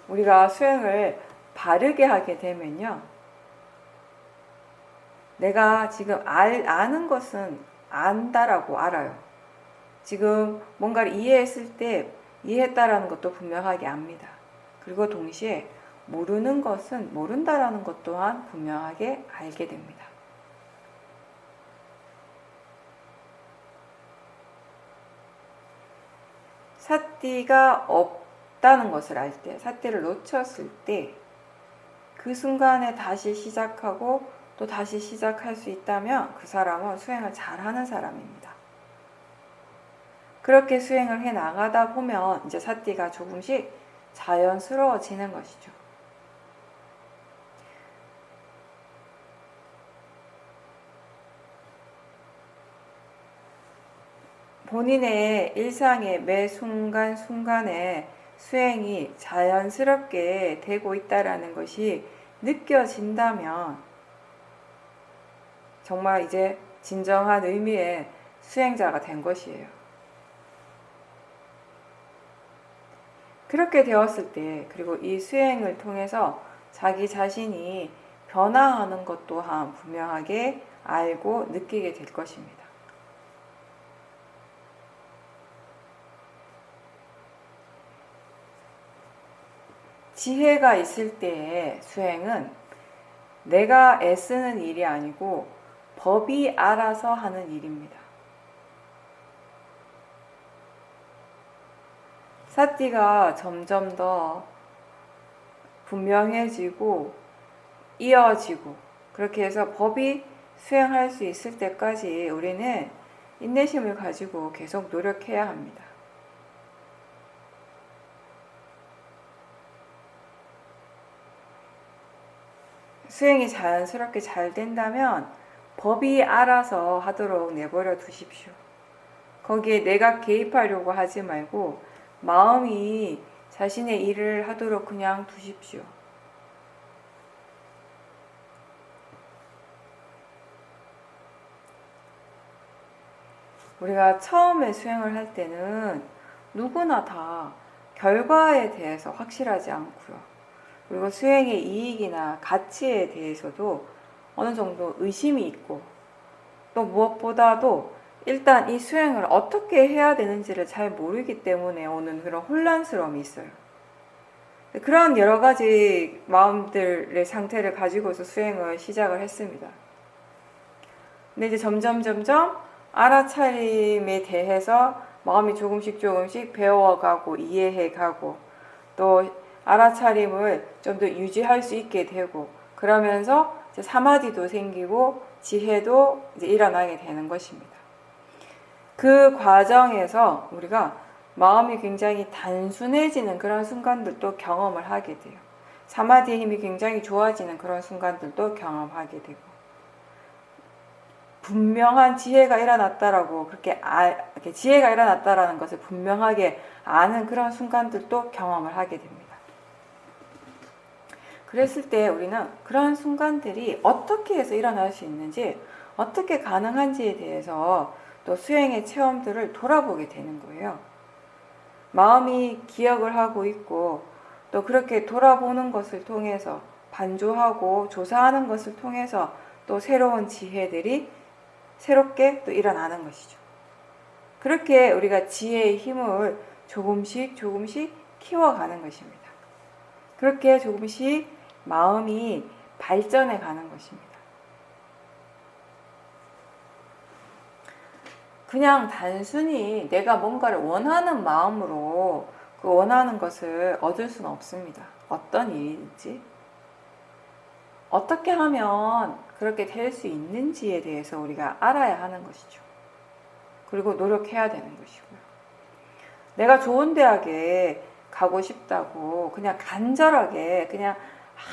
우리가 수행을 바르게 하게 되면요, 내가 지금 아는 것은 안다라고 알아요. 지금 뭔가를 이해했을 때 이해했다라는 것도 분명하게 압니다. 그리고 동시에 모르는 것은 모른다라는 것 또한 분명하게 알게 됩니다. 사띠가 없다는 것을 알 때, 사띠를 놓쳤을 때 그 순간에 다시 시작하고 또 다시 시작할 수 있다면 그 사람은 수행을 잘하는 사람입니다. 그렇게 수행을 해 나가다 보면 이제 사띠가 조금씩 자연스러워지는 것이죠. 본인의 일상의 매 순간순간에 수행이 자연스럽게 되고 있다는 것이 느껴진다면 정말 이제 진정한 의미의 수행자가 된 것이에요. 그렇게 되었을 때, 그리고 이 수행을 통해서 자기 자신이 변화하는 것 또한 분명하게 알고 느끼게 될 것입니다. 지혜가 있을 때의 수행은 내가 애쓰는 일이 아니고 법이 알아서 하는 일입니다. 사띠가 점점 더 분명해지고 이어지고 그렇게 해서 법이 수행할 수 있을 때까지 우리는 인내심을 가지고 계속 노력해야 합니다. 수행이 자연스럽게 잘 된다면 법이 알아서 하도록 내버려 두십시오. 거기에 내가 개입하려고 하지 말고 마음이 자신의 일을 하도록 그냥 두십시오. 우리가 처음에 수행을 할 때는 누구나 다 결과에 대해서 확실하지 않고요. 그리고 수행의 이익이나 가치에 대해서도 어느 정도 의심이 있고 또 무엇보다도 일단 이 수행을 어떻게 해야 되는지를 잘 모르기 때문에 오는 그런 혼란스러움이 있어요. 그런 여러 가지 마음들의 상태를 가지고서 수행을 시작을 했습니다. 근데 이제 점점 알아차림에 대해서 마음이 조금씩 배워가고 이해해가고 또 알아차림을 좀 더 유지할 수 있게 되고 그러면서 이제 사마디도 생기고 지혜도 이제 일어나게 되는 것입니다. 그 과정에서 우리가 마음이 굉장히 단순해지는 그런 순간들도 경험을 하게 돼요. 사마디의 힘이 굉장히 좋아지는 그런 순간들도 경험하게 되고 분명한 지혜가 일어났다라고 이렇게 지혜가 일어났다라는 것을 분명하게 아는 그런 순간들도 경험을 하게 됩니다. 그랬을 때 우리는 그런 순간들이 어떻게 해서 일어날 수 있는지, 어떻게 가능한지에 대해서 또 수행의 체험들을 돌아보게 되는 거예요. 마음이 기억을 하고 있고 또 그렇게 돌아보는 것을 통해서 반조하고 조사하는 것을 통해서 또 새로운 지혜들이 새롭게 또 일어나는 것이죠. 그렇게 우리가 지혜의 힘을 조금씩 키워가는 것입니다. 그렇게 조금씩 마음이 발전해 가는 것입니다. 그냥 단순히 내가 뭔가를 원하는 마음으로 그 원하는 것을 얻을 수는 없습니다. 어떤 일인지, 어떻게 하면 그렇게 될 수 있는지에 대해서 우리가 알아야 하는 것이죠. 그리고 노력해야 되는 것이고요. 내가 좋은 대학에 가고 싶다고 그냥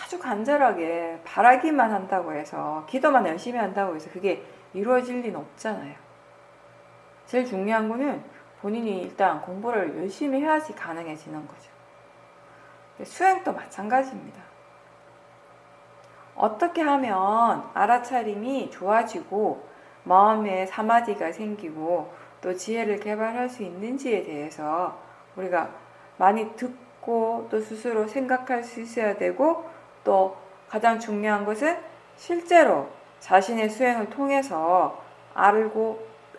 아주 간절하게 바라기만 한다고 해서 기도만 열심히 한다고 해서 그게 이루어질 리는 없잖아요. 제일 중요한 거는 본인이 일단 공부를 열심히 해야지 가능해지는 거죠. 수행도 마찬가지입니다. 어떻게 하면 알아차림이 좋아지고 마음에 사마디가 생기고 또 지혜를 개발할 수 있는지에 대해서 우리가 많이 듣고 또 스스로 생각할 수 있어야 되고 또 가장 중요한 것은 실제로 자신의 수행을 통해서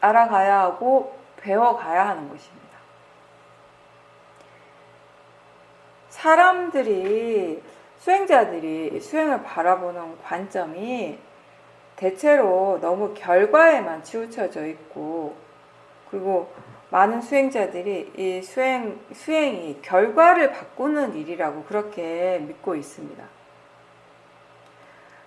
알아가야 하고 배워가야 하는 것입니다. 수행자들이 수행을 바라보는 관점이 대체로 너무 결과에만 치우쳐져 있고 그리고 많은 수행자들이 이 수행이 결과를 바꾸는 일이라고 그렇게 믿고 있습니다.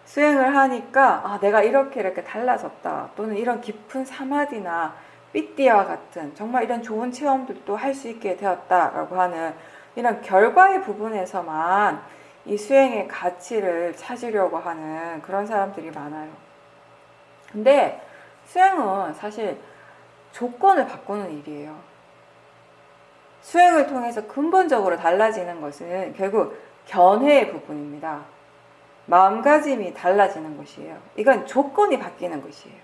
수행을 하니까 내가 이렇게 달라졌다 또는 이런 깊은 사마디나 삐띠와 같은 정말 이런 좋은 체험들도 할 수 있게 되었다라고 하는 이런 결과의 부분에서만 이 수행의 가치를 찾으려고 하는 그런 사람들이 많아요. 근데 수행은 사실 조건을 바꾸는 일이에요. 수행을 통해서 근본적으로 달라지는 것은 결국 견해의 부분입니다. 마음가짐이 달라지는 것이에요. 이건 조건이 바뀌는 것이에요.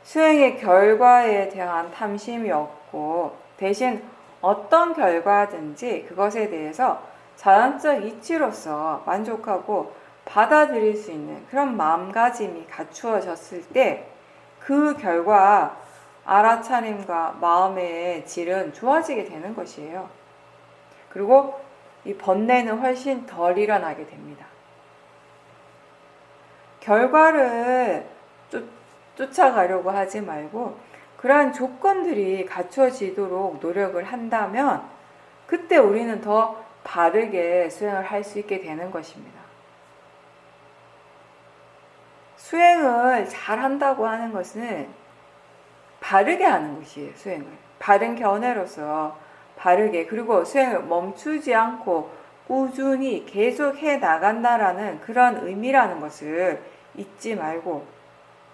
수행의 결과에 대한 탐심이 없고 대신 어떤 결과든지 그것에 대해서 자연적 이치로서 만족하고 받아들일 수 있는 그런 마음가짐이 갖추어졌을 때 그 결과 알아차림과 마음의 질은 좋아지게 되는 것이에요. 그리고 이 번뇌는 훨씬 덜 일어나게 됩니다. 결과를 쫓아가려고 하지 말고 그러한 조건들이 갖춰지도록 노력을 한다면 그때 우리는 더 바르게 수행을 할 수 있게 되는 것입니다. 수행을 잘 한다고 하는 것은 바르게 하는 것이에요. 수행을 바른 견해로서 바르게 그리고 수행을 멈추지 않고 꾸준히 계속 해 나간다라는 그런 의미라는 것을 잊지 말고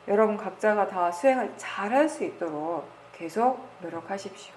여러분 각자가 다 수행을 잘 할 수 있도록 계속 노력하십시오.